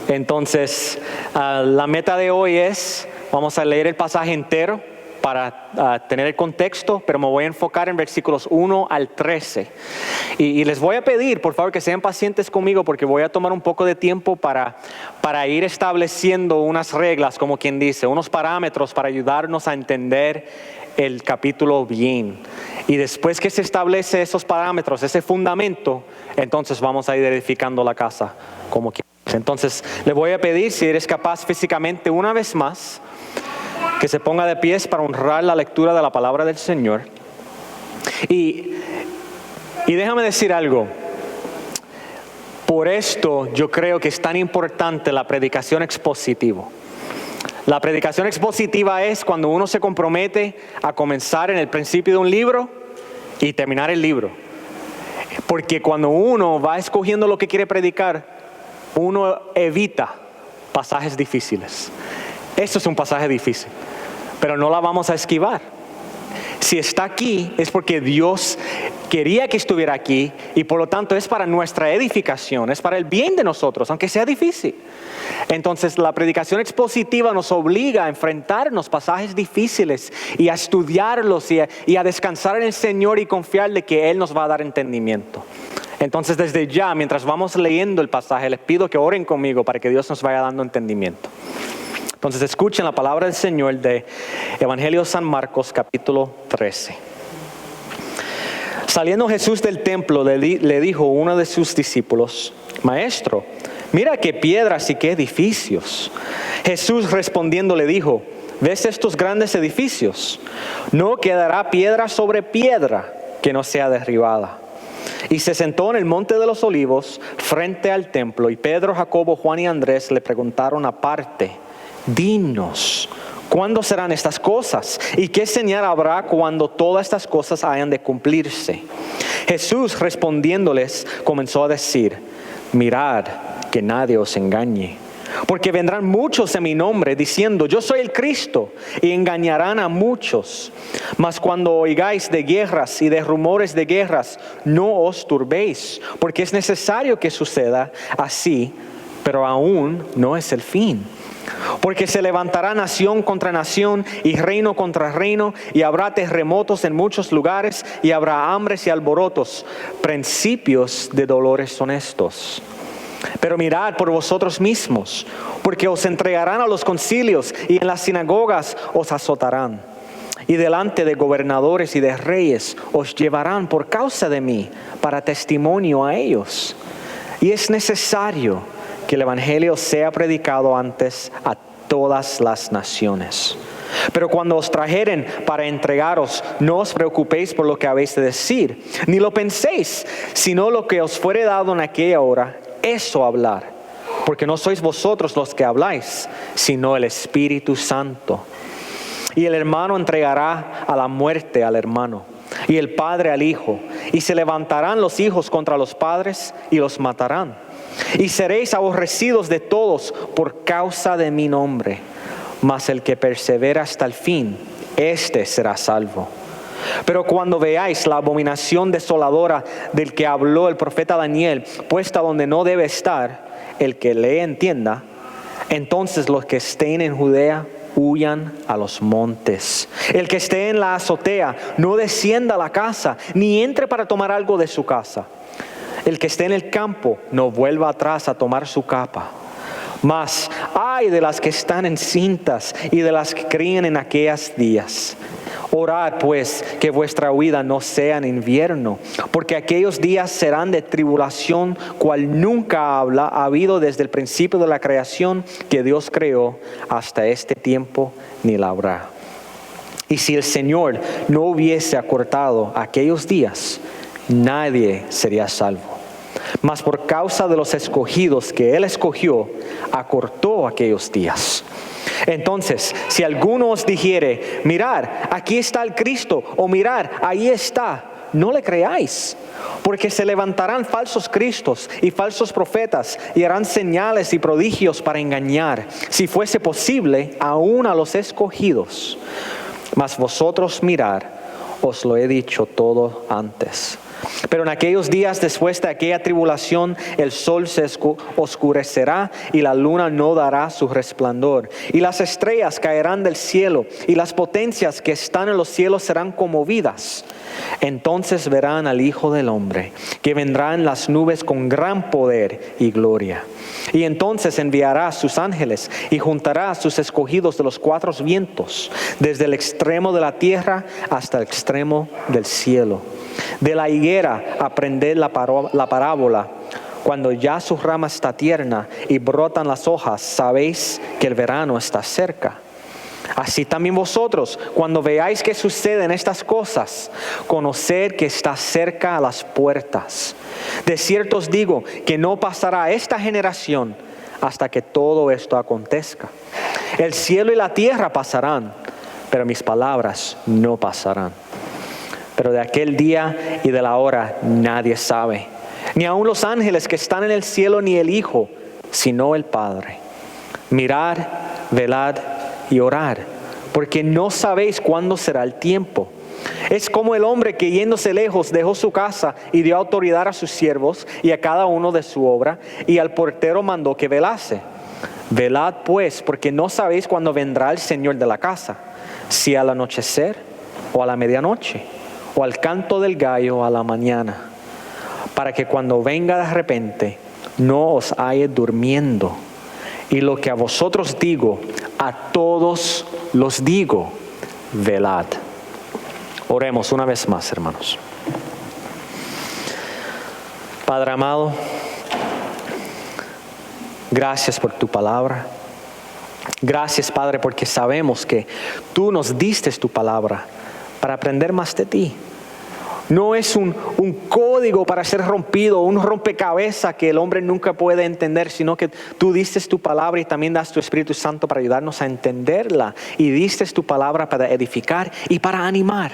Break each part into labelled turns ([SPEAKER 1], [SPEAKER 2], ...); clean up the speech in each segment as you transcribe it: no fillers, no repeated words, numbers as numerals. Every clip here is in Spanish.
[SPEAKER 1] Entonces, la meta de hoy vamos a leer el pasaje entero para tener el contexto, pero me voy a enfocar en versículos 1 al 13. Y les voy a pedir, por favor, que sean pacientes conmigo, porque voy a tomar un poco de tiempo para ir estableciendo unas reglas, como quien dice, unos parámetros para ayudarnos a entender el capítulo bien. Y después que se establece esos parámetros, ese fundamento, entonces vamos a ir edificando la casa como quien dice. Entonces, le voy a pedir, si eres capaz físicamente una vez más, que se ponga de pies para honrar la lectura de la palabra del Señor. Y déjame decir algo. Por esto yo creo que es tan importante la predicación expositiva. La predicación expositiva es cuando uno se compromete a comenzar en el principio de un libro y terminar el libro. Porque cuando uno va escogiendo lo que quiere predicar, uno evita pasajes difíciles. Esto es un pasaje difícil, pero no la vamos a esquivar. Si está aquí es porque Dios quería que estuviera aquí y por lo tanto es para nuestra edificación, es para el bien de nosotros, aunque sea difícil. Entonces la predicación expositiva nos obliga a enfrentarnos pasajes difíciles y a estudiarlos y a descansar en el Señor y confiar de que Él nos va a dar entendimiento. Entonces desde ya, mientras vamos leyendo el pasaje, les pido que oren conmigo para que Dios nos vaya dando entendimiento. Entonces escuchen la palabra del Señor de Evangelio de San Marcos capítulo 13. Saliendo Jesús del templo le dijo a uno de sus discípulos: Maestro, mira qué piedras y qué edificios. Jesús respondiendo le dijo: ¿Ves estos grandes edificios? No quedará piedra sobre piedra que no sea derribada. Y se sentó en el monte de los olivos frente al templo, y Pedro, Jacobo, Juan y Andrés le preguntaron aparte: Dinos, ¿cuándo serán estas cosas? ¿Y qué señal habrá cuando todas estas cosas hayan de cumplirse? Jesús respondiéndoles comenzó a decir: Mirad que nadie os engañe. Porque vendrán muchos en mi nombre diciendo: Yo soy el Cristo, y engañarán a muchos. Mas cuando oigáis de guerras y de rumores de guerras, no os turbéis, porque es necesario que suceda así, pero aún no es el fin. Porque se levantará nación contra nación y reino contra reino, y habrá terremotos en muchos lugares, y habrá hambres y alborotos. Principios de dolores son estos. Pero mirad por vosotros mismos, porque os entregarán a los concilios, y en las sinagogas os azotarán. Y delante de gobernadores y de reyes os llevarán por causa de mí, para testimonio a ellos. Y es necesario que el evangelio sea predicado antes a todas las naciones. Pero cuando os trajeren para entregaros, no os preocupéis por lo que habéis de decir, ni lo penséis, sino lo que os fuere dado en aquella hora, eso hablar. Porque no sois vosotros los que habláis, sino el Espíritu Santo. Y el hermano entregará a la muerte al hermano, y el padre al hijo, y se levantarán los hijos contra los padres y los matarán. Y seréis aborrecidos de todos por causa de mi nombre, mas el que persevera hasta el fin, éste será salvo. Pero cuando veáis la abominación desoladora del que habló el profeta Daniel, puesta donde no debe estar, el que lee entienda, entonces los que estén en Judea huyan a los montes. El que esté en la azotea no descienda a la casa, ni entre para tomar algo de su casa. El que esté en el campo no vuelva atrás a tomar su capa. Mas ay de las que están encintas y de las que crían en aquellos días. Orad pues que vuestra huida no sea en invierno, porque aquellos días serán de tribulación, cual nunca ha habido desde el principio de la creación que Dios creó hasta este tiempo, ni la habrá. Y si el Señor no hubiese acortado aquellos días, nadie sería salvo. Mas por causa de los escogidos que Él escogió, acortó aquellos días. Entonces, si alguno os dijere: mirar, aquí está el Cristo, o mirar, ahí está, no le creáis. Porque se levantarán falsos cristos y falsos profetas, y harán señales y prodigios para engañar, si fuese posible, aún a los escogidos. Mas vosotros mirad, os lo he dicho todo antes. Pero en aquellos días después de aquella tribulación, el sol se oscurecerá y la luna no dará su resplandor. Y las estrellas caerán del cielo y las potencias que están en los cielos serán conmovidas. Entonces verán al Hijo del Hombre, que vendrá en las nubes con gran poder y gloria. Y entonces enviará a sus ángeles y juntará a sus escogidos de los cuatro vientos, desde el extremo de la tierra hasta el extremo del cielo. De la higuera aprended la parábola. Cuando ya su rama está tierna y brotan las hojas, sabéis que el verano está cerca. Así también vosotros, cuando veáis que suceden estas cosas, conoced que está cerca a las puertas. De cierto os digo que no pasará esta generación hasta que todo esto acontezca. El cielo y la tierra pasarán, pero mis palabras no pasarán. Pero de aquel día y de la hora nadie sabe, ni aun los ángeles que están en el cielo, ni el Hijo, sino el Padre. Mirad, velad y orar, porque no sabéis cuándo será el tiempo. Es como el hombre que yéndose lejos dejó su casa y dio autoridad a sus siervos y a cada uno de su obra, y al portero mandó que velase. Velad pues, porque no sabéis cuándo vendrá el Señor de la casa, si al anochecer o a la medianoche, o al canto del gallo a la mañana, para que cuando venga de repente no os halle durmiendo. Y lo que a vosotros digo, a todos los digo, velad. Oremos una vez más, hermanos. Padre amado, gracias por tu palabra. Gracias, Padre, porque sabemos que tú nos diste tu palabra para aprender más de ti. No es un código para ser rompido, un rompecabezas que el hombre nunca puede entender, sino que tú diste tu palabra y también das tu Espíritu Santo para ayudarnos a entenderla. Y diste tu palabra para edificar y para animar.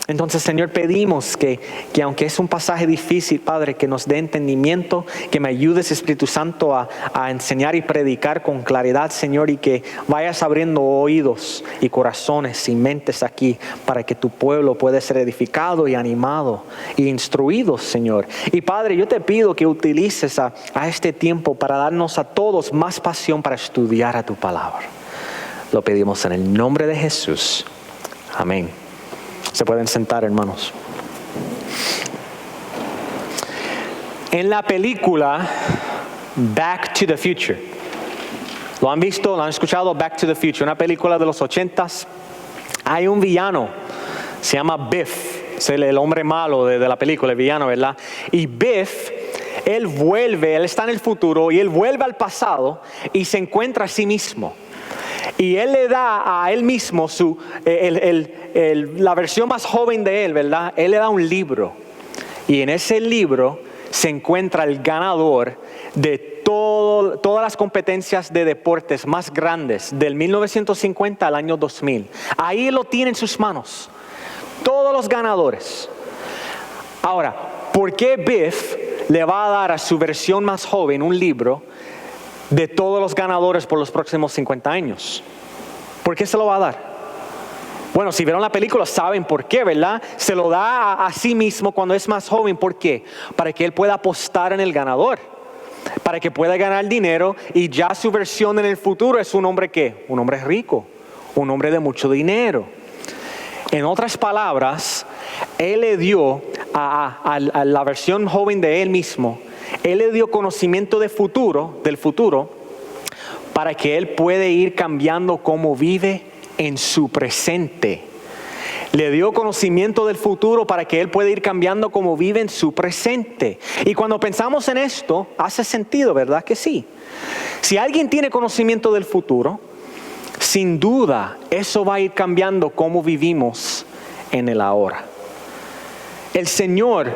[SPEAKER 1] Entonces, Señor, pedimos que aunque es un pasaje difícil, Padre, que nos dé entendimiento, que me ayudes, Espíritu Santo, a enseñar y predicar con claridad, Señor, y que vayas abriendo oídos y corazones y mentes aquí para que tu pueblo pueda ser edificado y animado e instruido, Señor. Y Padre, yo te pido que utilices a este tiempo para darnos a todos más pasión para estudiar a tu palabra. Lo pedimos en el nombre de Jesús. Amén. Se pueden sentar, hermanos. En la película Back to the Future, ¿lo han visto? ¿Lo han escuchado? Back to the Future, una película de los 80s. Hay un villano, se llama Biff, es el hombre malo de la película, el villano, ¿verdad? Y Biff, él está en el futuro y él vuelve al pasado y se encuentra a sí mismo. Y él le da a él mismo la versión más joven de él, ¿verdad? Él le da un libro. Y en ese libro se encuentra el ganador de todas las competencias de deportes más grandes, del 1950 al año 2000. Ahí lo tiene en sus manos. Todos los ganadores. Ahora, ¿por qué Biff le va a dar a su versión más joven un libro de todos los ganadores por los próximos 50 años? ¿Por qué se lo va a dar? Bueno, si vieron la película saben por qué, ¿verdad? Se lo da a sí mismo cuando es más joven. ¿Por qué? Para que él pueda apostar en el ganador, para que pueda ganar dinero, y ya su versión en el futuro es un hombre ¿qué? Un hombre rico, un hombre de mucho dinero. En otras palabras, él le dio a la versión joven de él mismo, él le dio conocimiento del futuro, para que él pueda ir cambiando cómo vive en su presente. Le dio conocimiento del futuro para que él pueda ir cambiando cómo vive en su presente. Y cuando pensamos en esto, hace sentido, ¿verdad que sí? Si alguien tiene conocimiento del futuro, sin duda eso va a ir cambiando cómo vivimos en el ahora. El Señor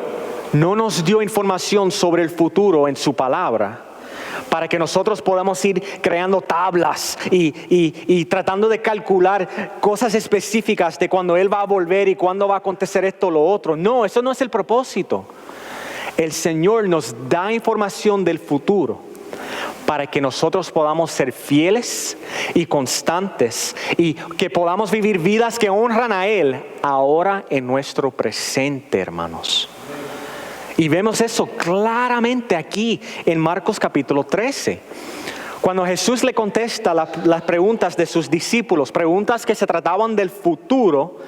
[SPEAKER 1] no nos dio información sobre el futuro en su palabra para que nosotros podamos ir creando tablas y tratando de calcular cosas específicas de cuando Él va a volver y cuándo va a acontecer esto o lo otro. No, eso no es el propósito. El Señor nos da información del futuro para que nosotros podamos ser fieles y constantes y que podamos vivir vidas que honran a Él ahora en nuestro presente, hermanos. Y vemos eso claramente aquí en Marcos capítulo 13. Cuando Jesús le contesta las preguntas de sus discípulos, preguntas que se trataban del futuro,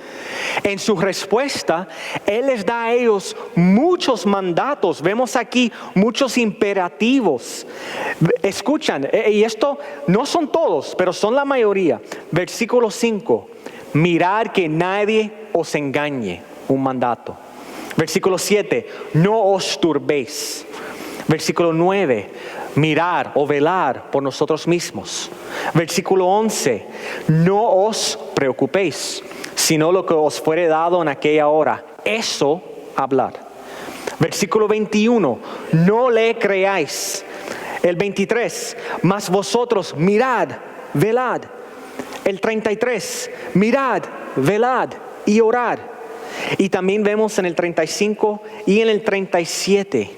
[SPEAKER 1] en su respuesta, Él les da a ellos muchos mandatos. Vemos aquí muchos imperativos. Escuchan, y esto no son todos, pero son la mayoría. Versículo 5, mirad que nadie os engañe, un mandato. Versículo 7, no os turbéis. Versículo 9, mirar o velar por nosotros mismos. Versículo 11, no os preocupéis, sino lo que os fuere dado en aquella hora, eso hablar. Versículo 21, no le creáis. El 23, mas vosotros mirad, velad. El 33, mirad, velad y orad. Y también vemos en el 35 y en el 37,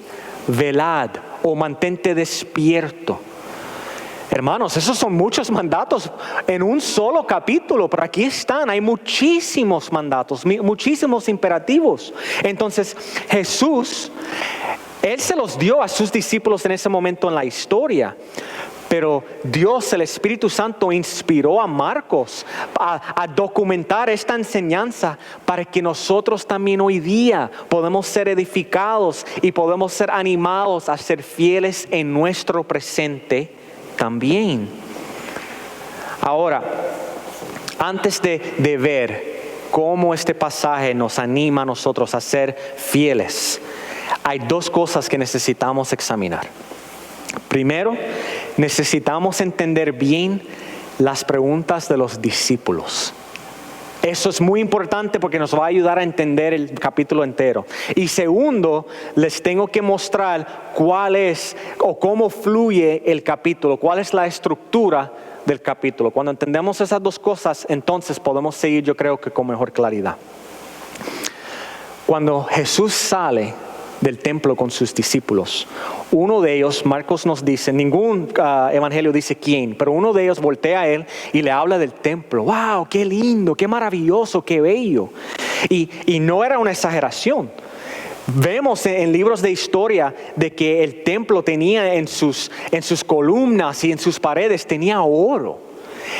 [SPEAKER 1] velad o mantente despierto. Hermanos, esos son muchos mandatos en un solo capítulo, pero aquí están, hay muchísimos mandatos, muchísimos imperativos. Entonces Jesús, Él se los dio a sus discípulos en ese momento en la historia. Pero Dios, el Espíritu Santo, inspiró a Marcos a documentar esta enseñanza para que nosotros también hoy día podamos ser edificados y podemos ser animados a ser fieles en nuestro presente también. Ahora, antes de ver cómo este pasaje nos anima a nosotros a ser fieles, hay dos cosas que necesitamos examinar. Primero, necesitamos entender bien las preguntas de los discípulos. Eso es muy importante porque nos va a ayudar a entender el capítulo entero. Y segundo, les tengo que mostrar cuál es o cómo fluye el capítulo, cuál es la estructura del capítulo. Cuando entendemos esas dos cosas, entonces podemos seguir, yo creo que con mejor claridad. Cuando Jesús sale del templo con sus discípulos, uno de ellos, Marcos nos dice, ningún evangelio dice quién, pero uno de ellos voltea a él y le habla del templo. ¡Wow! ¡Qué lindo! ¡Qué maravilloso! ¡Qué bello! Y no era una exageración. Vemos en libros de historia de que el templo tenía en sus columnas y en sus paredes tenía oro.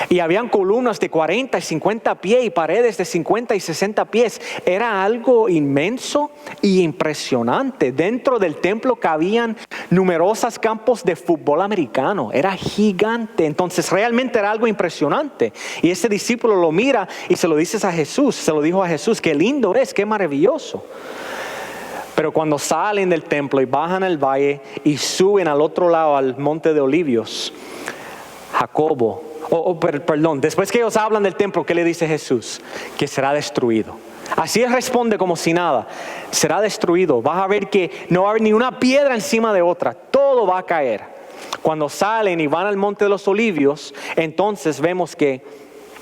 [SPEAKER 1] Y habían columnas de 40 y 50 pies y paredes de 50 y 60 pies. Era algo inmenso y impresionante. Dentro del templo cabían numerosos campos de fútbol americano. Era gigante. Entonces realmente era algo impresionante. Y ese discípulo lo mira y se lo dice a Jesús. Se lo dijo a Jesús. Qué lindo es, qué maravilloso. Pero cuando salen del templo y bajan al valle y suben al otro lado, al monte de Olivos, Jacobo, después que ellos hablan del templo, ¿qué le dice Jesús? Que será destruido. Así él responde como si nada. Será destruido. Vas a ver que no va a haber ni una piedra encima de otra. Todo va a caer. Cuando salen y van al monte de los Olivos, entonces vemos que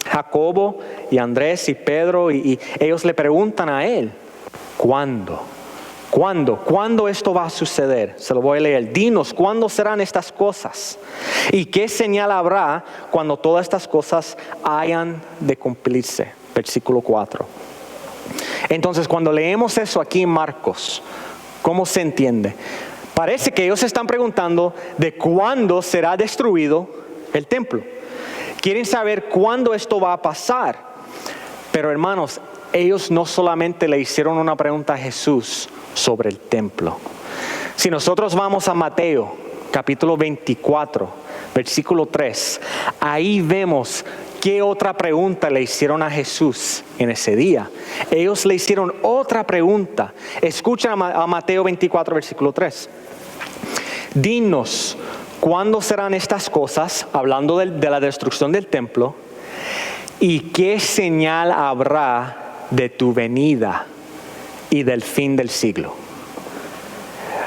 [SPEAKER 1] Jacobo y Andrés y Pedro y ellos le preguntan a él, ¿cuándo? ¿Cuándo esto va a suceder? Se lo voy a leer. Dinos, ¿cuándo serán estas cosas? ¿Y qué señal habrá cuando todas estas cosas hayan de cumplirse? Versículo 4. Entonces, cuando leemos eso aquí en Marcos, ¿cómo se entiende? Parece que ellos están preguntando de cuándo será destruido el templo. Quieren saber cuándo esto va a pasar. Pero hermanos, ellos no solamente le hicieron una pregunta a Jesús sobre el templo. Si nosotros vamos a Mateo, capítulo 24, versículo 3, ahí vemos qué otra pregunta le hicieron a Jesús en ese día. Ellos le hicieron otra pregunta. Escuchen a Mateo 24, versículo 3. Dinos, ¿cuándo serán estas cosas? Hablando de la destrucción del templo. ¿Y qué señal habrá de tu venida y del fin del siglo?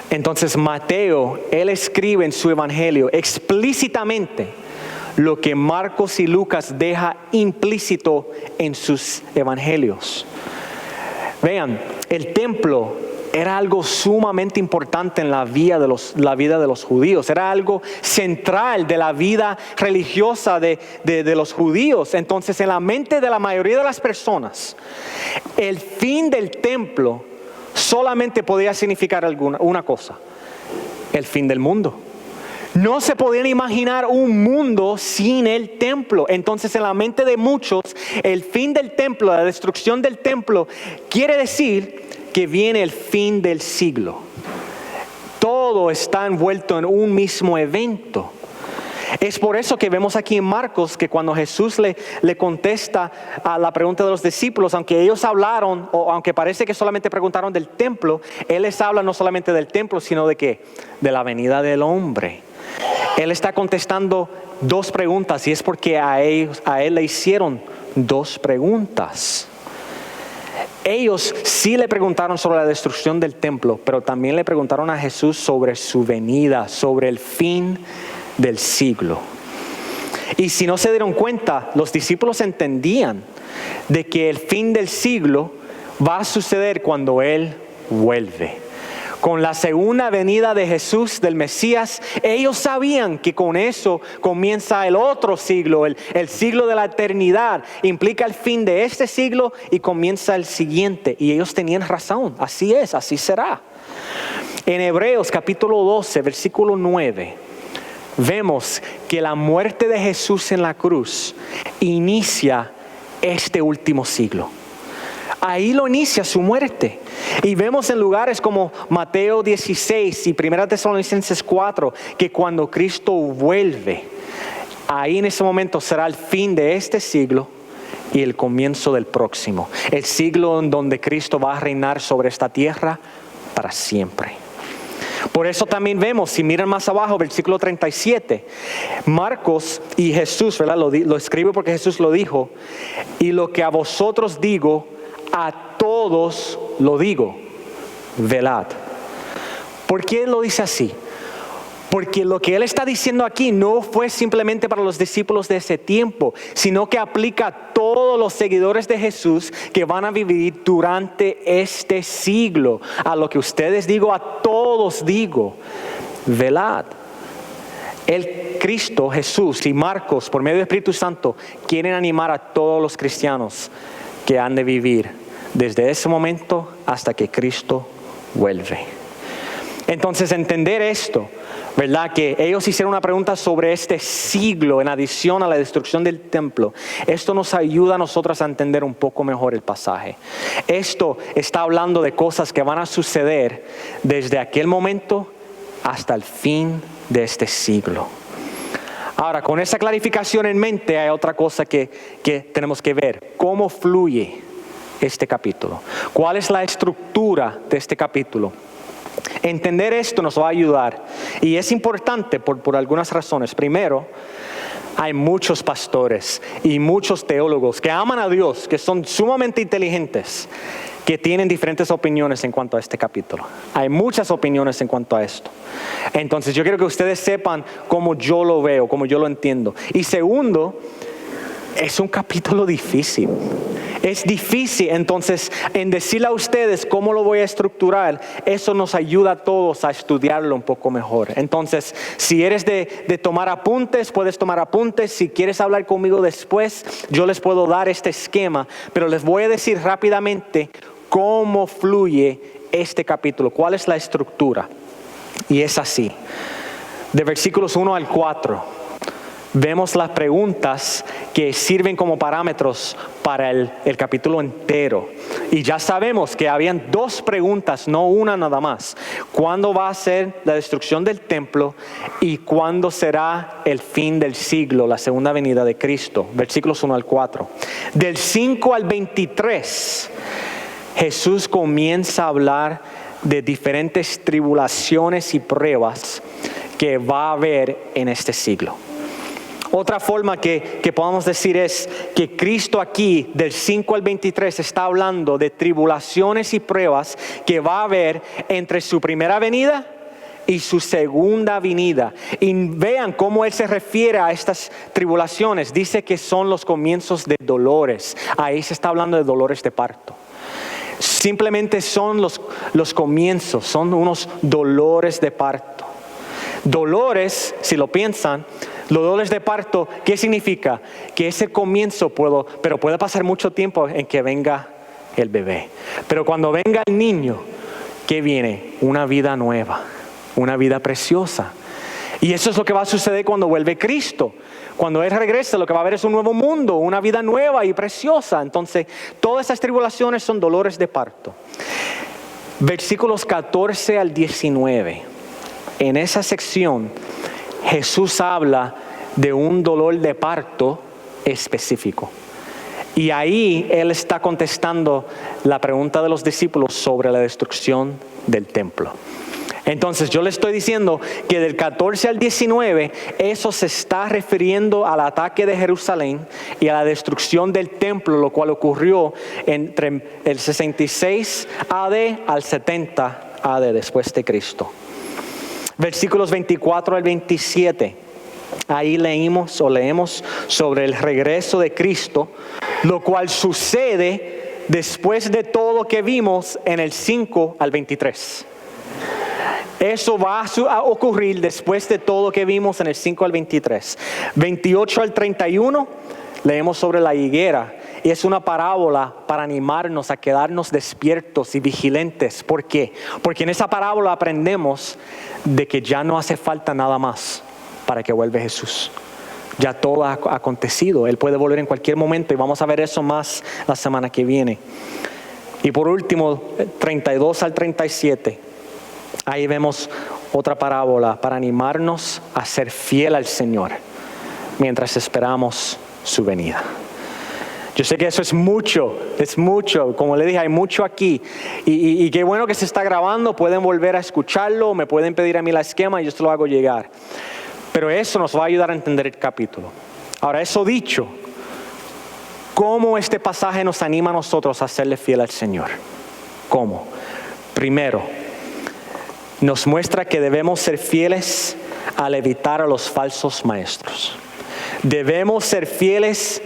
[SPEAKER 1] Entonces Mateo, él escribe en su evangelio explícitamente lo que Marcos y Lucas deja implícito en sus evangelios. Vean, el templo era algo sumamente importante en la vida de los judíos. Era algo central de la vida religiosa de los judíos. Entonces, en la mente de la mayoría de las personas, el fin del templo solamente podía significar una cosa: el fin del mundo. No se podían imaginar un mundo sin el templo. Entonces, en la mente de muchos, el fin del templo, la destrucción del templo, quiere decir que viene el fin del siglo. Todo está envuelto en un mismo evento. Es por eso que vemos aquí en Marcos que cuando Jesús le contesta a la pregunta de los discípulos, aunque ellos hablaron, o aunque parece que solamente preguntaron del templo, Él les habla no solamente del templo, sino de ¿qué? De la venida del hombre. Él está contestando dos preguntas, y es porque a él le hicieron dos preguntas. Ellos sí le preguntaron sobre la destrucción del templo, pero también le preguntaron a Jesús sobre su venida, sobre el fin del siglo. Y si no se dieron cuenta, los discípulos entendían de que el fin del siglo va a suceder cuando Él vuelve. Con la segunda venida de Jesús, del Mesías, ellos sabían que con eso comienza el otro siglo, el siglo de la eternidad. Implica el fin de este siglo y comienza el siguiente. Y ellos tenían razón, así es, así será. En Hebreos capítulo 12, versículo 9, vemos que la muerte de Jesús en la cruz inicia este último siglo. Ahí lo inicia su muerte. Y vemos en lugares como Mateo 16 y 1 Tesalonicenses 4 que cuando Cristo vuelve, ahí en ese momento será el fin de este siglo y el comienzo del próximo. El siglo en donde Cristo va a reinar sobre esta tierra para siempre. Por eso también vemos, si miran más abajo, versículo 37, Marcos y Jesús, ¿verdad? Lo escribe porque Jesús lo dijo: y lo que a vosotros digo, a todos lo digo, velad. ¿Por qué lo dice así? Porque lo que Él está diciendo aquí no fue simplemente para los discípulos de ese tiempo, sino que aplica a todos los seguidores de Jesús que van a vivir durante este siglo. A lo que ustedes digo, a todos digo, velad. El Cristo, Jesús y Marcos, por medio del Espíritu Santo, quieren animar a todos los cristianos que han de vivir desde ese momento hasta que Cristo vuelve. Entonces, entender esto, ¿verdad? Que ellos hicieron una pregunta sobre este siglo en adición a la destrucción del templo. Esto nos ayuda a nosotros a entender un poco mejor el pasaje. Esto está hablando de cosas que van a suceder desde aquel momento hasta el fin de este siglo. Ahora, con esa clarificación en mente, hay otra cosa que tenemos que ver. ¿Cómo fluye este capítulo? ¿Cuál es la estructura de este capítulo? Entender esto nos va a ayudar. Y es importante por algunas razones. Primero, hay muchos pastores y muchos teólogos que aman a Dios, que son sumamente inteligentes, que tienen diferentes opiniones en cuanto a este capítulo. Hay muchas opiniones en cuanto a esto. Entonces yo quiero que ustedes sepan cómo yo lo veo, cómo yo lo entiendo. Y segundo, es un capítulo difícil. Es difícil, entonces, en decirle a ustedes cómo lo voy a estructurar, eso nos ayuda a todos a estudiarlo un poco mejor. Entonces, si eres de tomar apuntes, puedes tomar apuntes. Si quieres hablar conmigo después, yo les puedo dar este esquema, pero les voy a decir rápidamente cómo fluye este capítulo, cuál es la estructura. Y es así. De versículos 1 al 4. Vemos las preguntas que sirven como parámetros para el capítulo entero. Y ya sabemos que habían dos preguntas, no una nada más. ¿Cuándo va a ser la destrucción del templo? ¿Y cuándo será el fin del siglo, la segunda venida de Cristo? Versículos 1 al 4. Del 5 al 23, Jesús comienza a hablar de diferentes tribulaciones y pruebas que va a haber en este siglo. Otra forma que podamos decir es que Cristo aquí, del 5 al 23, está hablando de tribulaciones y pruebas que va a haber entre su primera venida y su segunda venida. Y vean cómo Él se refiere a estas tribulaciones. Dice que son los comienzos de dolores. Ahí se está hablando de dolores de parto. simplemente son los comienzos, son unos dolores de parto. Dolores, si lo piensan, los dolores de parto, ¿qué significa? Que ese comienzo pero puede pasar mucho tiempo en que venga el bebé. Pero cuando venga el niño, ¿qué viene? Una vida nueva, una vida preciosa. Y eso es lo que va a suceder cuando vuelve Cristo. Cuando Él regrese, lo que va a haber es un nuevo mundo, una vida nueva y preciosa. Entonces, todas estas tribulaciones son dolores de parto. Versículos 14 al 19. En esa sección, Jesús habla de un dolor de parto específico. Y ahí Él está contestando la pregunta de los discípulos sobre la destrucción del templo. Entonces yo le estoy diciendo que del 14 al 19, eso se está refiriendo al ataque de Jerusalén y a la destrucción del templo, lo cual ocurrió entre el 66 AD al 70 AD después de Cristo. Versículos 24 al 27, ahí leemos sobre el regreso de Cristo, lo cual sucede después de todo lo que vimos en el 5 al 23. Eso va a ocurrir después de todo lo que vimos en el 5 al 23. 28 al 31, leemos sobre la higuera. Y es una parábola para animarnos a quedarnos despiertos y vigilantes. ¿Por qué? Porque en esa parábola aprendemos de que ya no hace falta nada más para que vuelva Jesús. Ya todo ha acontecido. Él puede volver en cualquier momento y vamos a ver eso más la semana que viene. Y por último, 32 al 37. Ahí vemos otra parábola para animarnos a ser fiel al Señor mientras esperamos su venida. Yo sé que eso es mucho, como le dije, hay mucho aquí. Y qué bueno que se está grabando, pueden volver a escucharlo, me pueden pedir a mí la esquema y yo se lo hago llegar. Pero eso nos va a ayudar a entender el capítulo. Ahora, eso dicho, ¿cómo este pasaje nos anima a nosotros a serle fiel al Señor? ¿Cómo? Primero, nos muestra que debemos ser fieles al evitar a los falsos maestros. Debemos ser fieles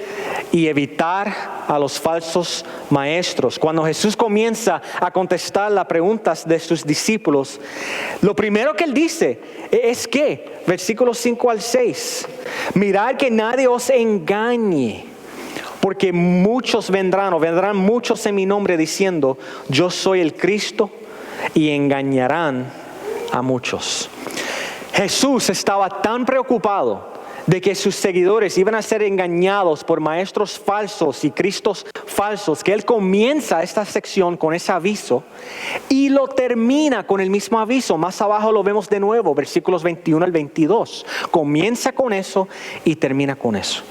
[SPEAKER 1] y evitar a los falsos maestros. Cuando Jesús comienza a contestar las preguntas de sus discípulos, lo primero que Él dice es que, versículos 5 al 6, mirad que nadie os engañe, porque muchos vendrán muchos en mi nombre diciendo, yo soy el Cristo, y engañarán a muchos. Jesús estaba tan preocupado de que sus seguidores iban a ser engañados por maestros falsos y cristos falsos, que Él comienza esta sección con ese aviso y lo termina con el mismo aviso. Más abajo lo vemos de nuevo, versículos 21 al 22. Comienza con eso y termina con eso.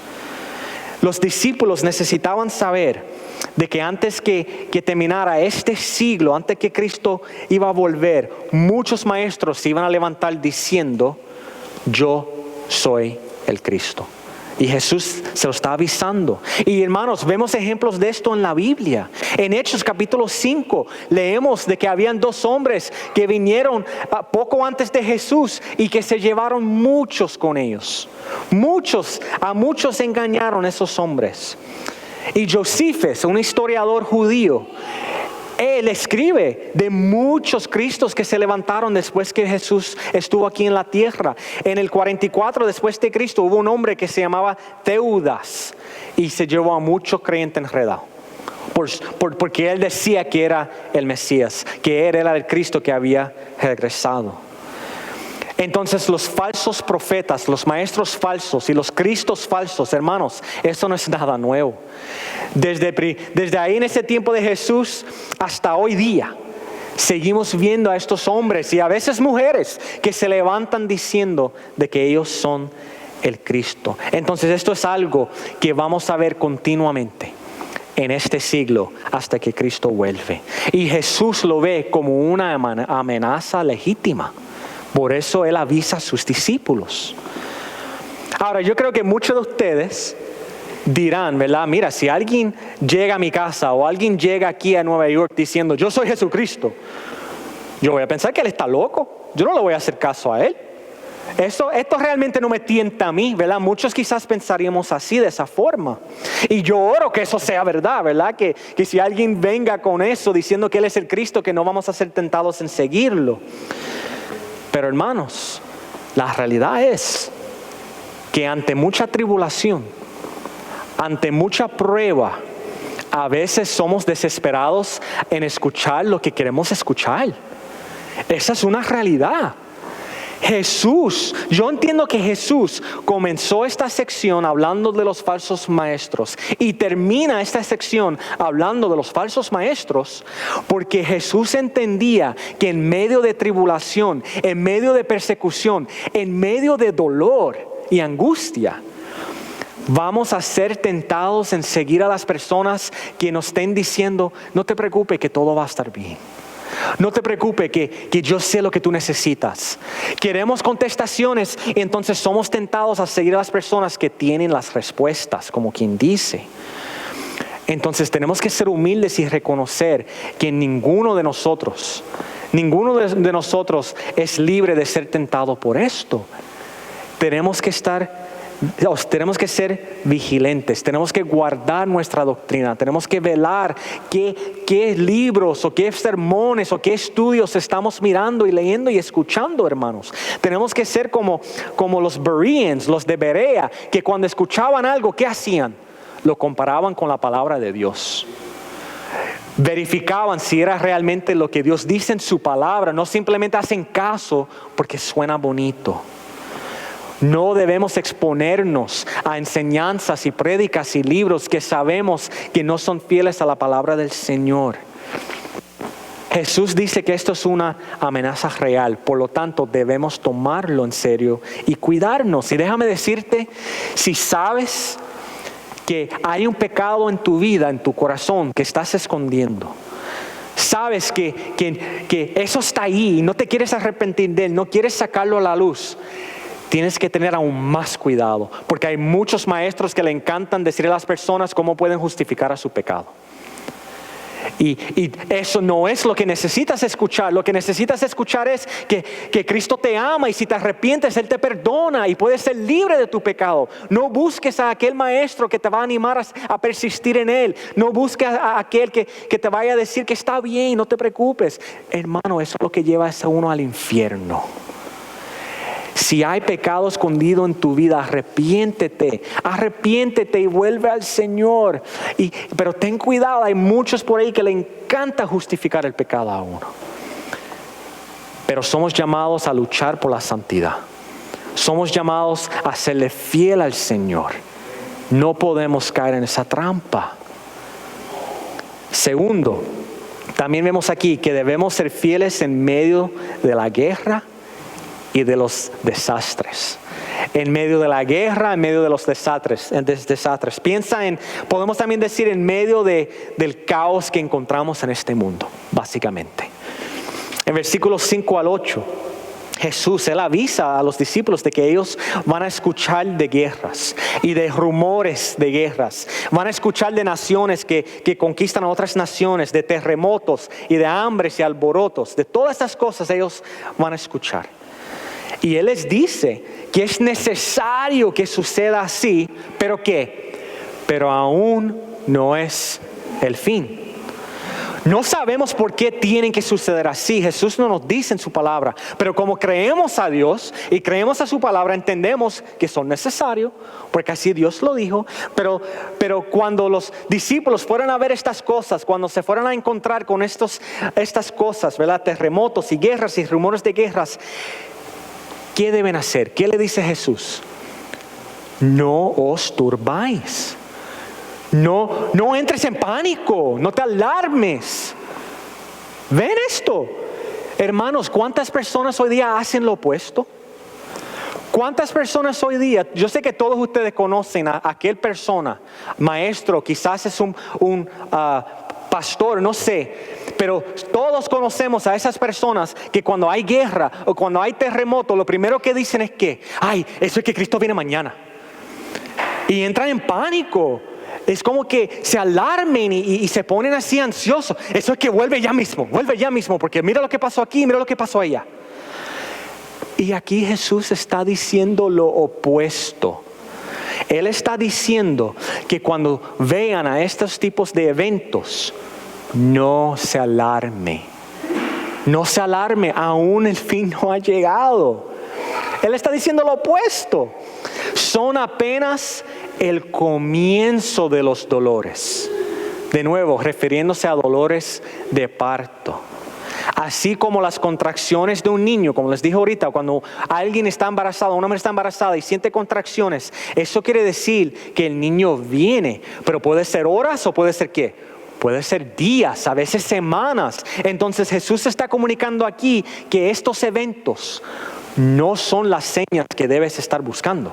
[SPEAKER 1] Los discípulos necesitaban saber de que antes que terminara este siglo, antes que Cristo iba a volver, muchos maestros se iban a levantar diciendo, yo soy el Cristo. Y Jesús se lo está avisando. Y hermanos, vemos ejemplos de esto en la Biblia. En Hechos capítulo 5 leemos de que habían dos hombres que vinieron poco antes de Jesús y que se llevaron muchos con ellos. A muchos engañaron esos hombres. Y Josephus, un historiador judío, él escribe de muchos Cristos que se levantaron después que Jesús estuvo aquí en la tierra. En el 44 después de Cristo hubo un hombre que se llamaba Teudas y se llevó a muchos creyentes enredados. Porque él decía que era el Mesías, que él era el Cristo que había regresado. Entonces los falsos profetas, los maestros falsos y los cristos falsos, hermanos, eso no es nada nuevo. Desde ahí en ese tiempo de Jesús hasta hoy día, seguimos viendo a estos hombres y a veces mujeres que se levantan diciendo de que ellos son el Cristo. Entonces esto es algo que vamos a ver continuamente en este siglo hasta que Cristo vuelve. Y Jesús lo ve como una amenaza legítima. Por eso Él avisa a sus discípulos. Ahora, yo creo que muchos de ustedes dirán, ¿verdad? Mira, si alguien llega a mi casa o alguien llega aquí a Nueva York diciendo, yo soy Jesucristo, yo voy a pensar que él está loco. Yo no le voy a hacer caso a él. esto realmente no me tienta a mí, ¿verdad? Muchos quizás pensaríamos así, de esa forma. Y yo oro que eso sea verdad, ¿verdad? Que si alguien venga con eso diciendo que Él es el Cristo, que no vamos a ser tentados en seguirlo. Pero hermanos, la realidad es que ante mucha tribulación, ante mucha prueba, a veces somos desesperados en escuchar lo que queremos escuchar. Esa es una realidad. Yo entiendo que Jesús comenzó esta sección hablando de los falsos maestros y termina esta sección hablando de los falsos maestros porque Jesús entendía que en medio de tribulación, en medio de persecución, en medio de dolor y angustia, vamos a ser tentados en seguir a las personas que nos estén diciendo, no te preocupes que todo va a estar bien. No te preocupes que yo sé lo que tú necesitas. Queremos contestaciones y entonces somos tentados a seguir a las personas que tienen las respuestas, como quien dice. Entonces tenemos que ser humildes y reconocer que ninguno de nosotros es libre de ser tentado por esto. Tenemos que ser vigilantes, tenemos que guardar nuestra doctrina, tenemos que velar qué libros o qué sermones o qué estudios estamos mirando y leyendo y escuchando, hermanos. Tenemos que ser como los Bereans, los de Berea, que cuando escuchaban algo, ¿qué hacían? Lo comparaban con la palabra de Dios. Verificaban si era realmente lo que Dios dice en su palabra, no simplemente hacen caso porque suena bonito. No debemos exponernos a enseñanzas y prédicas y libros que sabemos que no son fieles a la palabra del Señor. Jesús dice que esto es una amenaza real, por lo tanto debemos tomarlo en serio y cuidarnos. Y déjame decirte, si sabes que hay un pecado en tu vida, en tu corazón, que estás escondiendo, sabes que eso está ahí y no te quieres arrepentir de él, no quieres sacarlo a la luz, tienes que tener aún más cuidado, porque hay muchos maestros que le encantan decir a las personas cómo pueden justificar a su pecado. Y eso no es lo que necesitas escuchar. Lo que necesitas escuchar es que Cristo te ama y si te arrepientes, Él te perdona y puedes ser libre de tu pecado. No busques a aquel maestro que te va a animar a persistir en Él. No busques a aquel que te vaya a decir que está bien, no te preocupes. Hermano, eso es lo que lleva a uno al infierno. Si hay pecado escondido en tu vida, arrepiéntete y vuelve al Señor. Pero ten cuidado, hay muchos por ahí que le encanta justificar el pecado a uno. Pero somos llamados a luchar por la santidad. Somos llamados a serle fiel al Señor. No podemos caer en esa trampa. Segundo, también vemos aquí que debemos ser fieles en medio de la guerra y de los desastres. En medio de la guerra, en medio de los desastres. Podemos también decir en medio del caos que encontramos en este mundo, básicamente. En versículos 5 al 8, Jesús, Él avisa a los discípulos de que ellos van a escuchar de guerras y de rumores de guerras. Van a escuchar de naciones que conquistan a otras naciones, de terremotos y de hambres y alborotos. De todas estas cosas ellos van a escuchar. Y Él les dice que es necesario que suceda así, ¿pero qué? Pero aún no es el fin. No sabemos por qué tienen que suceder así. Jesús no nos dice en su palabra. Pero como creemos a Dios y creemos a su palabra, entendemos que son necesarios, porque así Dios lo dijo. Pero cuando los discípulos fueron a ver estas cosas, cuando se fueron a encontrar con estas cosas, ¿verdad? Terremotos y guerras y rumores de guerras, ¿qué deben hacer? ¿Qué le dice Jesús? No os turbáis. No entres en pánico. No te alarmes. ¿Ven esto? Hermanos, ¿cuántas personas hoy día hacen lo opuesto? ¿Cuántas personas hoy día? Yo sé que todos ustedes conocen a aquel persona, maestro, quizás es un pastor, no sé. Pero todos conocemos a esas personas que cuando hay guerra o cuando hay terremoto, lo primero que dicen es que, eso es que Cristo viene mañana. Y entran en pánico. Es como que se alarmen y se ponen así ansiosos. Eso es que vuelve ya mismo, porque mira lo que pasó aquí, mira lo que pasó allá. Y aquí Jesús está diciendo lo opuesto. Él está diciendo que cuando vean a estos tipos de eventos, no se alarme. No se alarme, aún el fin no ha llegado. Él está diciendo lo opuesto. Son apenas el comienzo de los dolores. De nuevo, refiriéndose a dolores de parto. Así como las contracciones de un niño, como les dije ahorita, cuando alguien está embarazado, una mujer está embarazada y siente contracciones, eso quiere decir que el niño viene, pero puede ser horas o puede ser ¿qué? Puede ser días, a veces semanas. Entonces Jesús está comunicando aquí que estos eventos no son las señas que debes estar buscando.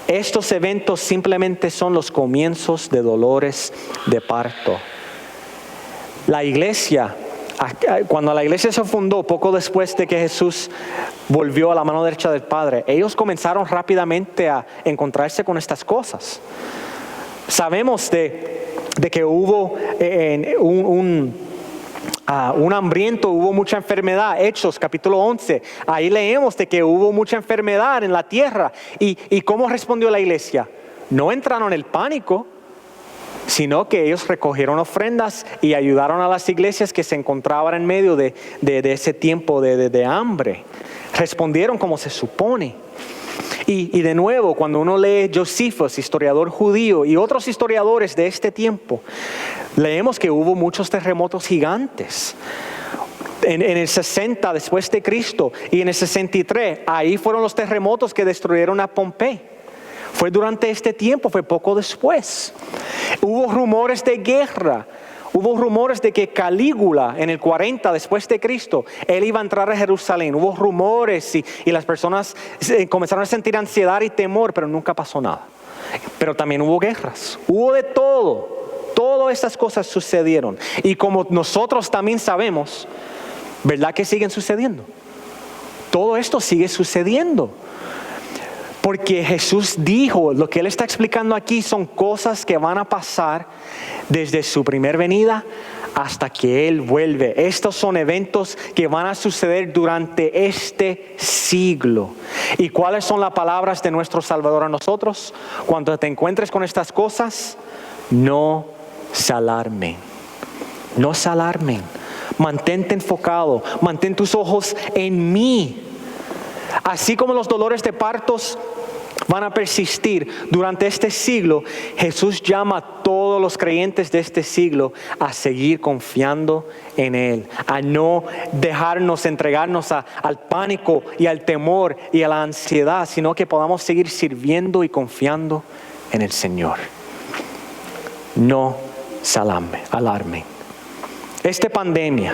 [SPEAKER 1] Estos eventos simplemente son los comienzos de dolores de parto. La iglesia, cuando la iglesia se fundó, poco después de que Jesús volvió a la mano derecha del Padre, ellos comenzaron rápidamente a encontrarse con estas cosas. Sabemos de que hubo un hambriento, hubo mucha enfermedad. Hechos capítulo 11, ahí leemos de que hubo mucha enfermedad en la tierra. ¿Y cómo respondió la iglesia? No entraron en el pánico, sino que ellos recogieron ofrendas y ayudaron a las iglesias que se encontraban en medio de ese tiempo de hambre. Respondieron como se supone. Y de nuevo, cuando uno lee Josephus, historiador judío, y otros historiadores de este tiempo, leemos que hubo muchos terremotos gigantes. En el 60 después de Cristo y en el 63, ahí fueron los terremotos que destruyeron a Pompey. Fue durante este tiempo, fue poco después. Hubo rumores de guerra. Hubo rumores de que Calígula en el 40 después de Cristo, él iba a entrar a Jerusalén. Hubo rumores y las personas comenzaron a sentir ansiedad y temor, pero nunca pasó nada. Pero también hubo guerras, hubo de todo. Todas estas cosas sucedieron. Y como nosotros también sabemos, ¿verdad que siguen sucediendo? Todo esto sigue sucediendo. Porque Jesús dijo, lo que Él está explicando aquí son cosas que van a pasar desde su primer venida hasta que Él vuelve. Estos son eventos que van a suceder durante este siglo. ¿Y cuáles son las palabras de nuestro Salvador a nosotros? Cuando te encuentres con estas cosas, no se alarmen. No se alarmen. Mantente enfocado. Mantén tus ojos en mí. Así como los dolores de partos van a persistir durante este siglo, Jesús llama a todos los creyentes de este siglo a seguir confiando en Él, a no dejarnos entregarnos al pánico y al temor y a la ansiedad, sino que podamos seguir sirviendo y confiando en el Señor. No se alarmen. Esta pandemia,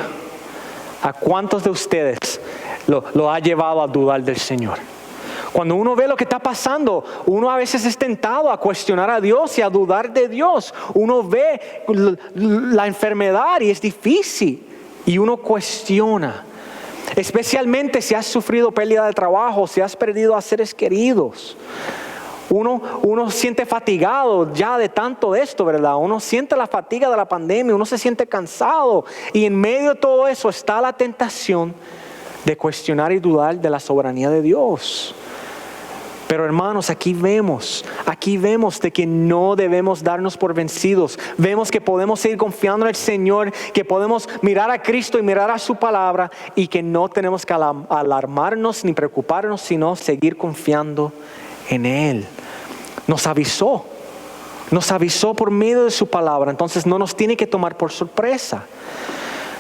[SPEAKER 1] ¿a cuántos de ustedes lo ha llevado a dudar del Señor? Cuando uno ve lo que está pasando, uno a veces es tentado a cuestionar a Dios y a dudar de Dios. Uno ve la enfermedad y es difícil y uno cuestiona. Especialmente si has sufrido pérdida de trabajo, si has perdido a seres queridos. Uno siente fatigado ya de tanto de esto, ¿verdad? Uno siente la fatiga de la pandemia, uno se siente cansado. Y en medio de todo eso está la tentación de cuestionar y dudar de la soberanía de Dios. Pero hermanos, aquí vemos de que no debemos darnos por vencidos. Vemos que podemos seguir confiando en el Señor, que podemos mirar a Cristo y mirar a su palabra y que no tenemos que alarmarnos ni preocuparnos, sino seguir confiando en Él. Nos avisó por medio de su palabra, entonces no nos tiene que tomar por sorpresa.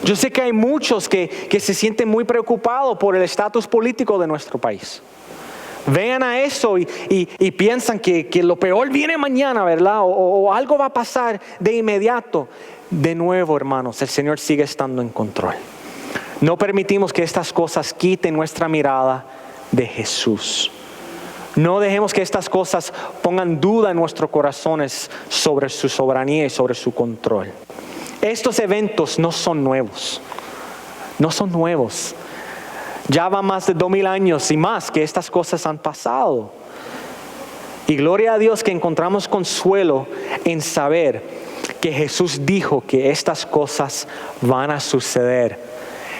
[SPEAKER 1] Yo sé que hay muchos que se sienten muy preocupados por el estatus político de nuestro país. Vean a eso y piensan que lo peor viene mañana, ¿verdad? O algo va a pasar de inmediato. De nuevo, hermanos, el Señor sigue estando en control. No permitimos que estas cosas quiten nuestra mirada de Jesús. No dejemos que estas cosas pongan duda en nuestros corazones sobre su soberanía y sobre su control. Estos eventos no son nuevos. No son nuevos. Ya va más de 2000 años y más que estas cosas han pasado. Y gloria a Dios que encontramos consuelo en saber que Jesús dijo que estas cosas van a suceder.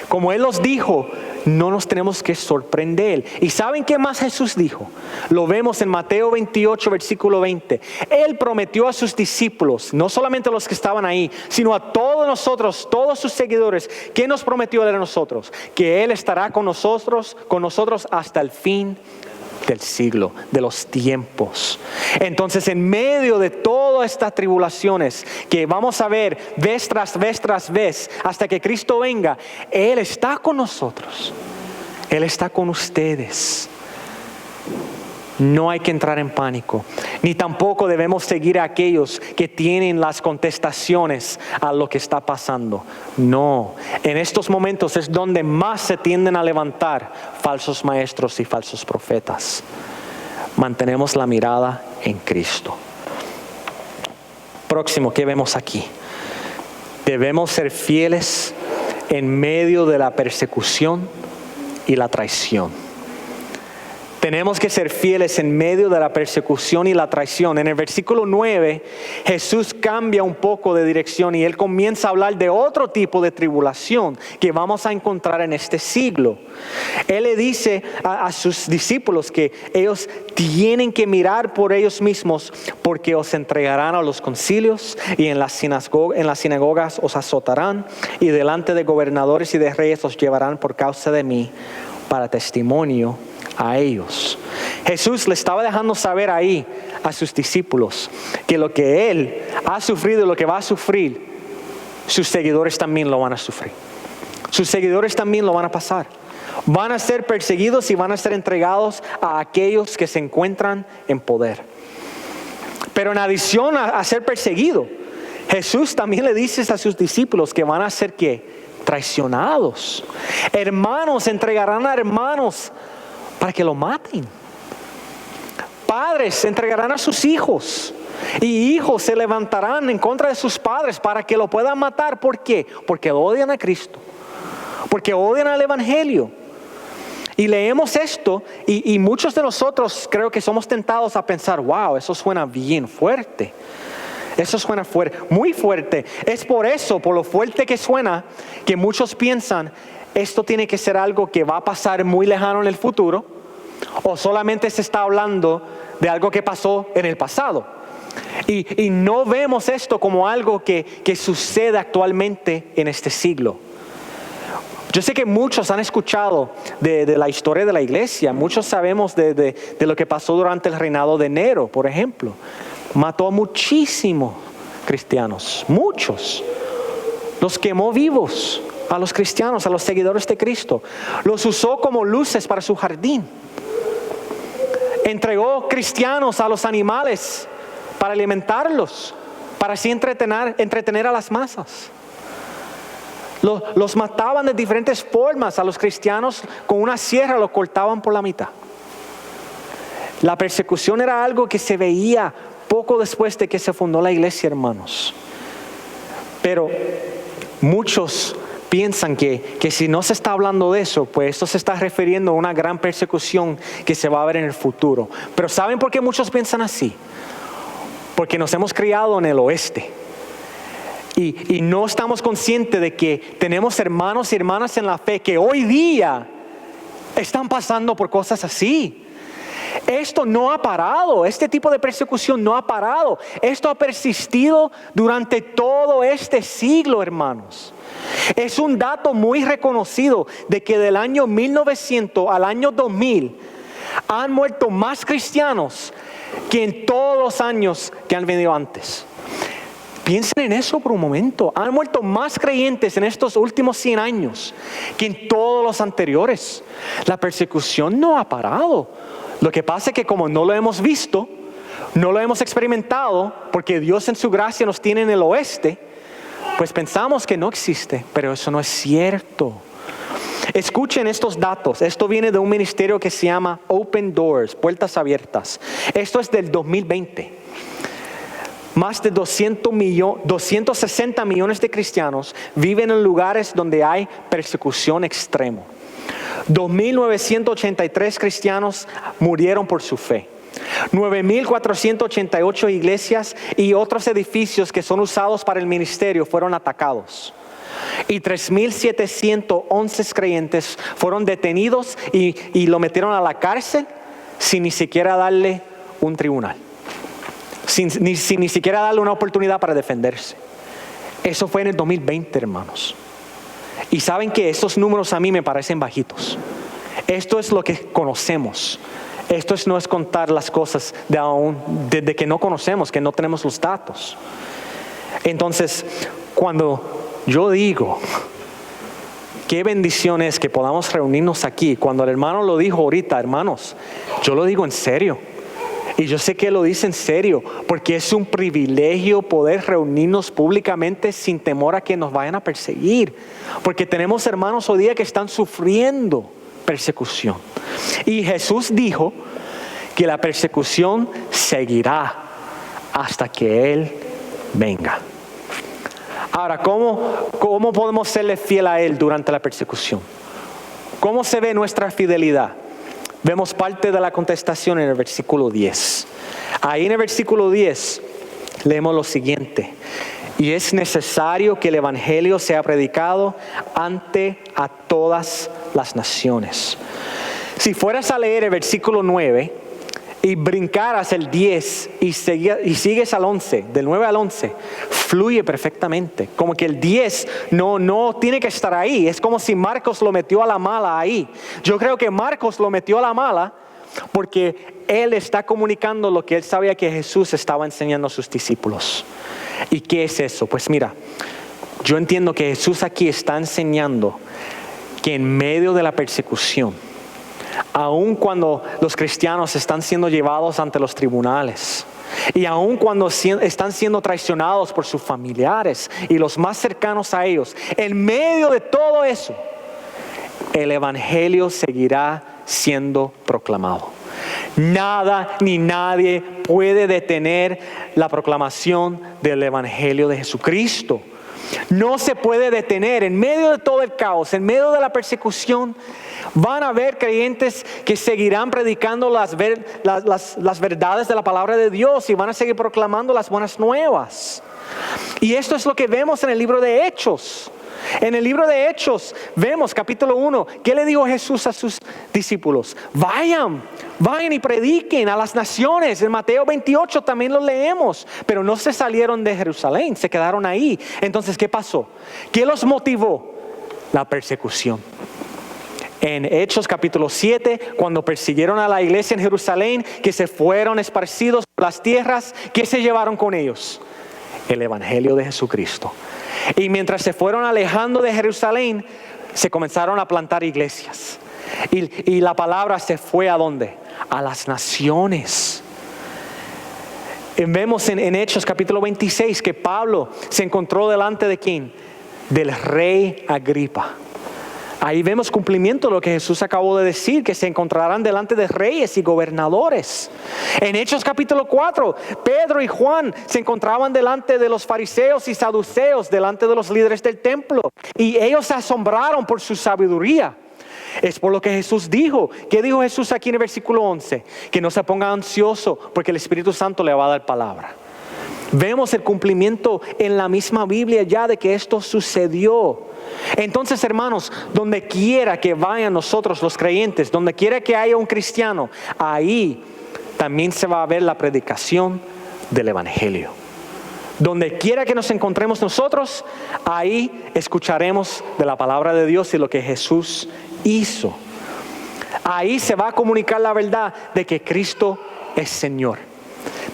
[SPEAKER 1] Como Él los dijo, no nos tenemos que sorprender. ¿Y saben qué más Jesús dijo? Lo vemos en Mateo 28, versículo 20. Él prometió a sus discípulos, no solamente a los que estaban ahí, sino a todos nosotros, todos sus seguidores. ¿Qué nos prometió Él a nosotros? Que Él estará con nosotros hasta el fin del siglo, de los tiempos. Entonces, en medio de todas estas tribulaciones que vamos a ver vez tras vez tras vez, hasta que Cristo venga, Él está con nosotros. Él está con ustedes. No hay que entrar en pánico, ni tampoco debemos seguir a aquellos que tienen las contestaciones a lo que está pasando. No, en estos momentos es donde más se tienden a levantar falsos maestros y falsos profetas. Mantenemos la mirada en Cristo. Próximo, ¿qué vemos aquí? Debemos ser fieles en medio de la persecución y la traición. Tenemos que ser fieles en medio de la persecución y la traición. En el versículo 9, Jesús cambia un poco de dirección y Él comienza a hablar de otro tipo de tribulación que vamos a encontrar en este siglo. Él le dice a sus discípulos que ellos tienen que mirar por ellos mismos, porque os entregarán a los concilios y en las sinagogas os azotarán, y delante de gobernadores y de reyes os llevarán por causa de mí para testimonio a ellos. Jesús le estaba dejando saber ahí a sus discípulos que lo que Él ha sufrido y lo que va a sufrir, sus seguidores también lo van a sufrir. Sus seguidores también lo van a pasar. Van a ser perseguidos y van a ser entregados a aquellos que se encuentran en poder. Pero en adición a ser perseguido, Jesús también le dice a sus discípulos que van a ser ¿qué? Traicionados. Hermanos entregarán a hermanos para que lo maten. Padres entregarán a sus hijos, y hijos se levantarán en contra de sus padres para que lo puedan matar. ¿Por qué? Porque odian a Cristo, porque odian al Evangelio. Y leemos esto y muchos de nosotros creo que somos tentados a pensar, wow, eso suena bien fuerte. Eso suena fuerte, muy fuerte. Es por eso, por lo fuerte que suena, que muchos piensan, esto tiene que ser algo que va a pasar muy lejano en el futuro, o solamente se está hablando de algo que pasó en el pasado. Y no vemos esto como algo que sucede actualmente en este siglo. Yo sé que muchos han escuchado de la historia de la iglesia. Muchos sabemos de lo que pasó durante el reinado de Nero, por ejemplo. Mató a muchísimos cristianos, muchos. Los quemó vivos a los cristianos, a los seguidores de Cristo. Los usó como luces para su jardín. Entregó cristianos a los animales para alimentarlos, para así entretener a las masas. Los mataban de diferentes formas a los cristianos. Con una sierra los cortaban por la mitad. La persecución era algo que se veía poco después de que se fundó la iglesia, hermanos. Pero muchos piensan que si no se está hablando de eso, pues esto se está refiriendo a una gran persecución que se va a ver en el futuro. Pero ¿saben por qué muchos piensan así? Porque nos hemos criado en el oeste. Y no estamos conscientes de que tenemos hermanos y hermanas en la fe que hoy día están pasando por cosas así. Esto no ha parado, este tipo de persecución no ha parado. Esto ha persistido durante todo este siglo, hermanos. Es un dato muy reconocido de que del año 1900 al año 2000 han muerto más cristianos que en todos los años que han venido antes. Piensen en eso por un momento. Han muerto más creyentes en estos últimos 100 años que en todos los anteriores. La persecución no ha parado. Lo que pasa es que como no lo hemos visto, no lo hemos experimentado, porque Dios en su gracia nos tiene en el oeste, pues pensamos que no existe, pero eso no es cierto. Escuchen estos datos. Esto viene de un ministerio que se llama Open Doors, Puertas Abiertas. Esto es del 2020. Más de 260 millones de cristianos viven en lugares donde hay persecución extrema. 2.983 cristianos murieron por su fe. 9.488 iglesias y otros edificios que son usados para el ministerio fueron atacados. Y 3,711 creyentes fueron detenidos y lo metieron a la cárcel sin ni siquiera darle un tribunal. Sin ni siquiera darle una oportunidad para defenderse. Eso fue en el 2020, hermanos. Y saben que estos números a mí me parecen bajitos. Esto es lo que conocemos. Esto no es contar las cosas de que no conocemos, que no tenemos los datos. Entonces, cuando yo digo, qué bendición es que podamos reunirnos aquí. Cuando el hermano lo dijo ahorita, hermanos, yo lo digo en serio. Y yo sé que lo dice en serio, porque es un privilegio poder reunirnos públicamente sin temor a que nos vayan a perseguir. Porque tenemos hermanos hoy día que están sufriendo persecución. Y Jesús dijo que la persecución seguirá hasta que Él venga. Ahora, ¿cómo podemos serle fiel a Él durante la persecución? ¿Cómo se ve nuestra fidelidad? Vemos parte de la contestación en el versículo 10. Ahí en el versículo 10 leemos lo siguiente. Y es necesario que el evangelio sea predicado ante a todas las naciones. Si fueras a leer el versículo 9 y brincaras el 10 y sigues al 11, del 9 al 11, fluye perfectamente. Como que el 10 no tiene que estar ahí. Es como si Marcos lo metió a la mala ahí. Yo creo que Marcos lo metió a la mala porque él está comunicando lo que él sabía que Jesús estaba enseñando a sus discípulos. ¿Y qué es eso? Pues mira, yo entiendo que Jesús aquí está enseñando que en medio de la persecución, aun cuando los cristianos están siendo llevados ante los tribunales, y aun cuando están siendo traicionados por sus familiares y los más cercanos a ellos, en medio de todo eso, el evangelio seguirá siendo proclamado. Nada ni nadie puede detener la proclamación del evangelio de Jesucristo. No se puede detener. En medio de todo el caos, en medio de la persecución, van a haber creyentes que seguirán predicando las verdades de la palabra de Dios y van a seguir proclamando las buenas nuevas. Y esto es lo que vemos en el libro de Hechos. En el libro de Hechos vemos, capítulo 1, ¿qué le dijo Jesús a sus discípulos? Vayan y prediquen a las naciones. En Mateo 28 también lo leemos, pero no se salieron de Jerusalén, se quedaron ahí. Entonces, ¿qué pasó? ¿Qué los motivó? La persecución. En Hechos capítulo 7, cuando persiguieron a la iglesia en Jerusalén, que se fueron esparcidos por las tierras, ¿qué se llevaron con ellos? El evangelio de Jesucristo. Y mientras se fueron alejando de Jerusalén, se comenzaron a plantar iglesias. Y la palabra se fue ¿a dónde? A las naciones. Vemos en Hechos capítulo 26 que Pablo se encontró delante de ¿quién? Del rey Agripa. Ahí vemos cumplimiento de lo que Jesús acabó de decir, que se encontrarán delante de reyes y gobernadores. En Hechos capítulo 4, Pedro y Juan se encontraban delante de los fariseos y saduceos, delante de los líderes del templo. Y ellos se asombraron por su sabiduría. Es por lo que Jesús dijo. ¿Qué dijo Jesús aquí en el versículo 11? Que no se ponga ansioso porque el Espíritu Santo le va a dar palabra. Vemos el cumplimiento en la misma Biblia ya de que esto sucedió. Entonces, hermanos, donde quiera que vayan nosotros los creyentes, donde quiera que haya un cristiano, ahí también se va a ver la predicación del evangelio. Donde quiera que nos encontremos nosotros, ahí escucharemos de la palabra de Dios y lo que Jesús hizo. Ahí se va a comunicar la verdad de que Cristo es Señor.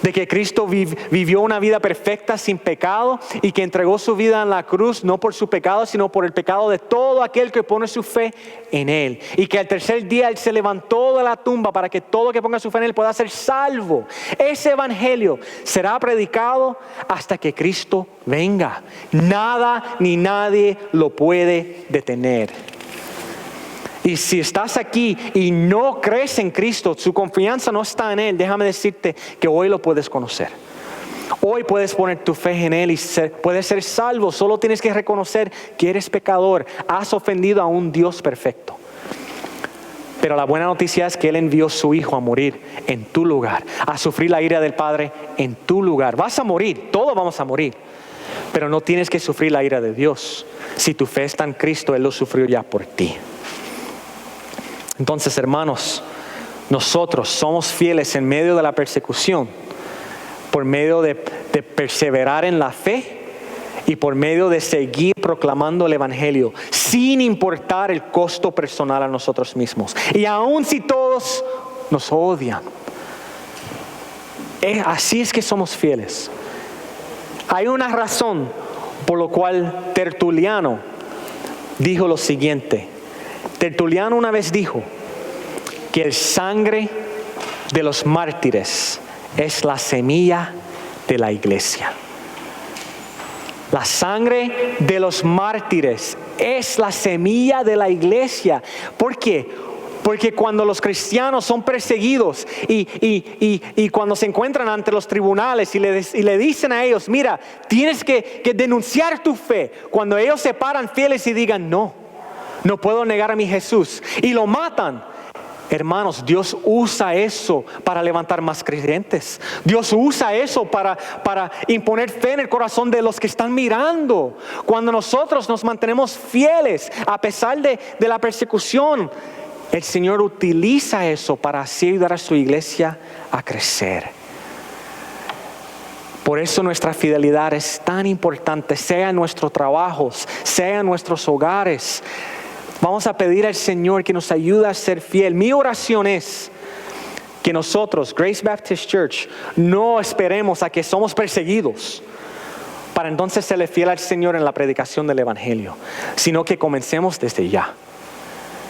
[SPEAKER 1] De que Cristo vivió una vida perfecta sin pecado y que entregó su vida en la cruz no por su pecado sino por el pecado de todo aquel que pone su fe en Él. Y que al tercer día Él se levantó de la tumba para que todo que ponga su fe en Él pueda ser salvo. Ese evangelio será predicado hasta que Cristo venga. Nada ni nadie lo puede detener. Y si estás aquí y no crees en Cristo, su confianza no está en Él, déjame decirte que hoy lo puedes conocer. Hoy puedes poner tu fe en Él y puedes ser salvo. Solo tienes que reconocer que eres pecador. Has ofendido a un Dios perfecto. Pero la buena noticia es que Él envió a su Hijo a morir en tu lugar, a sufrir la ira del Padre en tu lugar. Vas a morir, todos vamos a morir. Pero no tienes que sufrir la ira de Dios. Si tu fe está en Cristo, Él lo sufrió ya por ti. Entonces, hermanos, nosotros somos fieles en medio de la persecución, por medio de perseverar en la fe y por medio de seguir proclamando el Evangelio, sin importar el costo personal a nosotros mismos. Y aun si todos nos odian, así es que somos fieles. Hay una razón por la cual Tertuliano dijo lo siguiente. Tertuliano una vez dijo que el sangre de los mártires es la semilla de la iglesia. La sangre de los mártires es la semilla de la iglesia. ¿Por qué? Porque cuando los cristianos son perseguidos y cuando se encuentran ante los tribunales y le dicen a ellos, mira, tienes que denunciar tu fe. Cuando ellos se paran fieles y digan, no puedo negar a mi Jesús, y lo matan. Hermanos, Dios usa eso para levantar más creyentes. Dios usa eso para imponer fe en el corazón de los que están mirando. Cuando nosotros nos mantenemos fieles a pesar de la persecución, el Señor utiliza eso para así ayudar a su iglesia a crecer. Por eso nuestra fidelidad es tan importante, sea en nuestros trabajos, sea en nuestros hogares. Vamos a pedir al Señor que nos ayude a ser fiel. Mi oración es que nosotros, Grace Baptist Church, no esperemos a que somos perseguidos para entonces serle fiel al Señor en la predicación del Evangelio, sino que comencemos desde ya.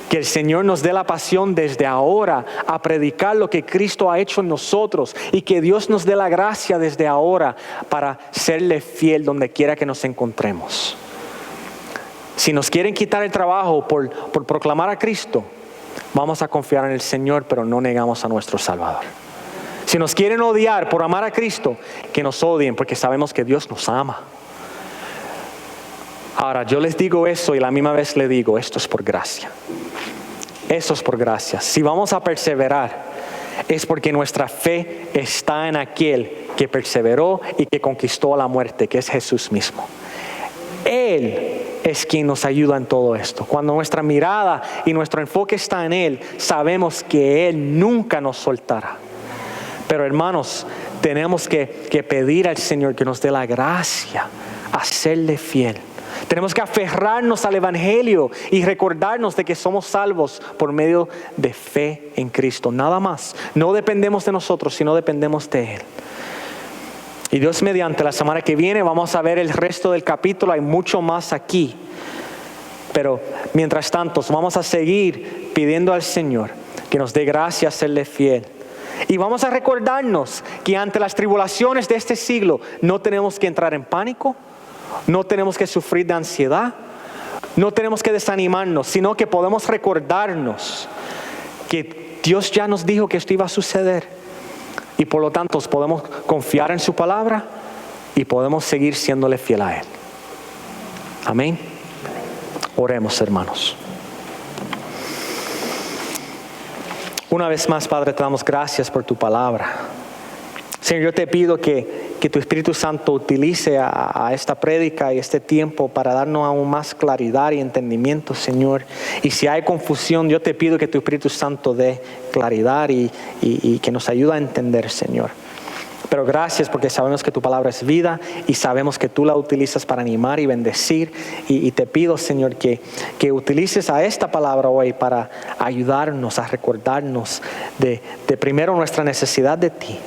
[SPEAKER 1] Que el Señor nos dé la pasión desde ahora a predicar lo que Cristo ha hecho en nosotros, y que Dios nos dé la gracia desde ahora para serle fiel donde quiera que nos encontremos. Si nos quieren quitar el trabajo por proclamar a Cristo, vamos a confiar en el Señor, pero no negamos a nuestro Salvador. Si nos quieren odiar por amar a Cristo, que nos odien, porque sabemos que Dios nos ama. Ahora, yo les digo eso y a la misma vez le digo, esto es por gracia. Esto es por gracia. Si vamos a perseverar, es porque nuestra fe está en aquel que perseveró y que conquistó la muerte, que es Jesús mismo. Él es quien nos ayuda en todo esto. Cuando nuestra mirada y nuestro enfoque está en Él, sabemos que Él nunca nos soltará. Pero hermanos, tenemos que pedir al Señor que nos dé la gracia a serle fiel. Tenemos que aferrarnos al Evangelio y recordarnos de que somos salvos por medio de fe en Cristo. Nada más. No dependemos de nosotros, sino dependemos de Él. Y Dios mediante, la semana que viene vamos a ver el resto del capítulo. Hay mucho más aquí. Pero mientras tanto vamos a seguir pidiendo al Señor que nos dé gracia a serle fiel. Y vamos a recordarnos que ante las tribulaciones de este siglo no tenemos que entrar en pánico. No tenemos que sufrir de ansiedad. No tenemos que desanimarnos, sino que podemos recordarnos que Dios ya nos dijo que esto iba a suceder. Y por lo tanto podemos confiar en su palabra y podemos seguir siéndole fiel a Él. Amén. Oremos, hermanos. Una vez más, Padre, te damos gracias por tu palabra. Señor, yo te pido que tu Espíritu Santo utilice a esta prédica y este tiempo para darnos aún más claridad y entendimiento, Señor. Y si hay confusión, yo te pido que tu Espíritu Santo dé claridad y que nos ayude a entender, Señor. Pero gracias porque sabemos que tu palabra es vida y sabemos que tú la utilizas para animar y bendecir. Y te pido, Señor, que utilices a esta palabra hoy para ayudarnos a recordarnos de primero nuestra necesidad de ti.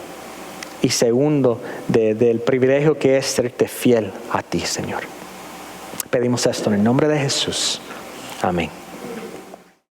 [SPEAKER 1] Y segundo, del privilegio que es serte fiel a ti, Señor. Pedimos esto en el nombre de Jesús. Amén.